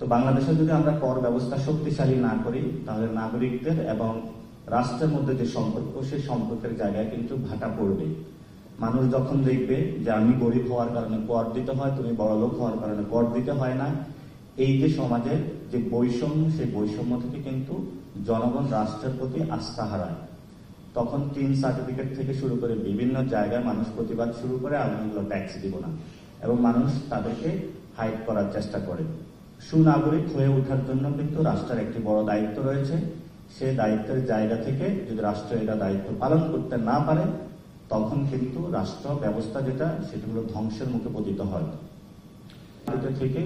তো বাংলাদেশে যদি আমরা কর ব্যবস্থা শক্তিশালী না করি, তাহলে নাগরিকদের এবং রাষ্ট্রের মধ্যে যে সম্পর্ক, সেই সম্পর্কের জায়গায় কিন্তু ভাটা পড়বে। মানুষ যখন দেখবে যে আমি গরিব হওয়ার কারণে কর দিতে হয়, তুমি বড়লোক হওয়ার কারণে কর দিতে হয় না, এই যে সমাজের যে বৈষম্য, সেই বৈষম্য থেকে কিন্তু জনগণ রাষ্ট্রের প্রতি আস্থা হারায়। তখন টিন সার্টিফিকেট থেকে শুরু করে বিভিন্ন জায়গায় মানুষ প্রতিবাদ শুরু করে, আমি এগুলো ট্যাক্স দিব না, এবং মানুষ তাদেরকে হাইড করার চেষ্টা করে। সুনাগরিক হয়ে ওঠার জন্য কিন্তু রাষ্ট্রের একটি বড় দায়িত্ব রয়েছে। সেই দায়িত্বের জায়গা থেকে যদি রাষ্ট্র এটা দায়িত্ব পালন করতে না পারে, তখন কিন্তু রাষ্ট্র ব্যবস্থা যেটা, সেটা হলো ধ্বংসের মুখে পতিত হয়। থেকে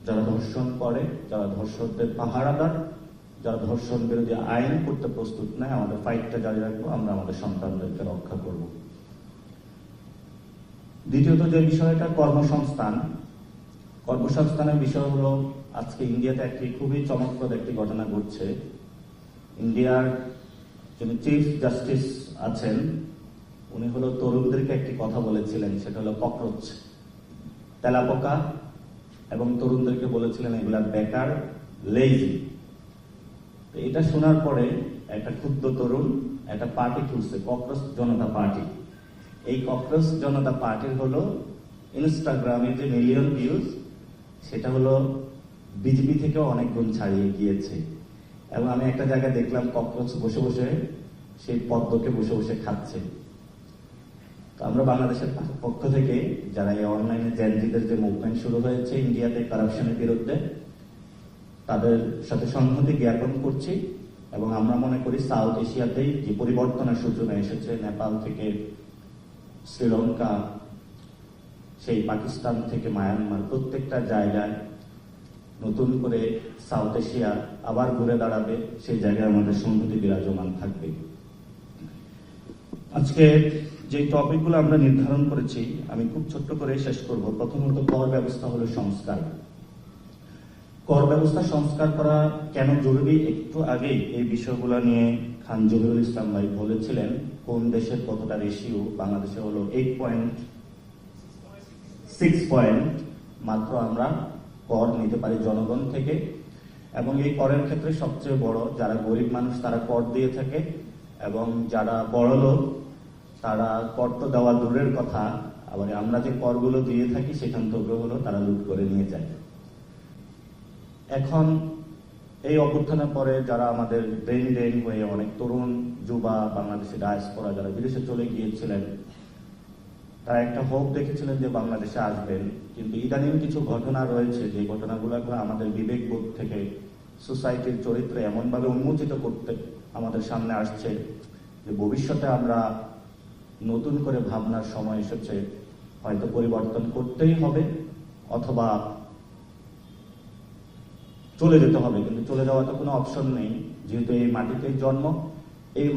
যারা ধর্ষণ করে, যারা ধর্ষকদের পাহারাদার, যারা ধর্ষণ বিরোধী আইন করতে প্রস্তুত নয়, আমাদের ফাইটটা জারি রাখবো, আমরা আমাদের সন্তানদেরকে রক্ষা করব। দ্বিতীয়ত যে বিষয়টা, কর্মসংস্থান। কর্মসংস্থানের বিষয় হলো, আজকে ইন্ডিয়াতে একটি খুবই চমকপ্রদ একটি ঘটনা ঘটছে। ইন্ডিয়ার যিনি চিফ জাস্টিস আছেন, উনি হলো তরুণদেরকে একটি কথা বলেছিলেন, সেটা হলো ককরোচ, তেলাপোকা, এবং তরুণদেরকে বলেছিলেন এগুলা বেকার, লেজি। এটা শোনার পরে একটা ক্ষুদ্র তরুণ একটা পার্টি খুলছে, ককরোচ জনতা পার্টি। এই ককরোচ জনতা পার্টির হলো ইনস্টাগ্রামে যে মিলিয়ন ভিউজ, সেটা হলো বিজেপি থেকেও অনেক গুণ ছাড়িয়ে গিয়েছে। এবং আমি একটা জায়গায় দেখলাম ককরোচ বসে বসে সেই পদ্মকে বসে বসে খাচ্ছে। তো আমরা বাংলাদেশের পক্ষ থেকে যারা এই অনলাইনে জেনজিদের যে মুভমেন্ট শুরু হয়েছে ইন্ডিয়াতে কারাপশনের বিরুদ্ধে, তাদের সাথে সংহতি জ্ঞাপন করছি। এবং আমরা মনে করি সাউথ এশিয়াতেই যে পরিবর্তনের সূচনা এসেছে, নেপাল থেকে শ্রীলঙ্কা, সেই পাকিস্তান থেকে মায়ানমার, প্রত্যেকটা জায়গায় নতুন করে সাউথ এশিয়া আবার ঘুরে দাঁড়াবে, সেই জায়গায় আমাদের সংহতি বিরাজমান থাকবে। আজকে যে টপিকগুলো আমরা নির্ধারণ করেছি, আমি খুব ছোট্ট করে শেষ করব। প্রথমত, কর ব্যবস্থা হলো সংস্কার। কর ব্যবস্থা সংস্কার করা কেন জরুরি, একটু আগেই এই বিষয়গুলো নিয়ে খান জহিরুল ইসলাম ভাই বলেছিলেন। কোন দেশের কতটা রেশিও, বাংলাদেশে হলো 8.6 পয়েন্ট মাত্র আমরা কর নিতে পারি জনগণ থেকে। এবং এই করের ক্ষেত্রে সবচেয়ে বড় যারা গরিব মানুষ, তারা কর দিয়ে থাকে, এবং যারা বড় লোক, তারা কর তো দেওয়া দূরের কথা, আবার আমরা যে করগুলো দিয়ে থাকি সেখান থেকে হলো তারা লুট করে নিয়ে যায়। এখন এই অভ্যুত্থানের পরে যারা আমাদের ব্রেন হয়ে অনেক তরুণ যুবা বাংলাদেশে ডায়াসপোরা যারা বিদেশে চলে গিয়েছিলেন, তারা একটা হোপ দেখেছিলেন যে বাংলাদেশে আসবেন। কিন্তু ইদানিং কিছু ঘটনা রয়েছে, যে ঘটনাগুলো আমাদের বিবেকবোধ থেকে, সোসাইটির চরিত্রে এমনভাবে উন্মোচিত করতে আমাদের সামনে আসছে যে ভবিষ্যতে আমরা নতুন করে ভাবনার সময় এসেছে। হয়তো পরিবর্তন করতেই হবে, অথবা চলে যেতে হবে। কিন্তু চলে যাওয়ার তো কোনো অপশন নেই, যেহেতু এই মাটিতে জন্ম, এই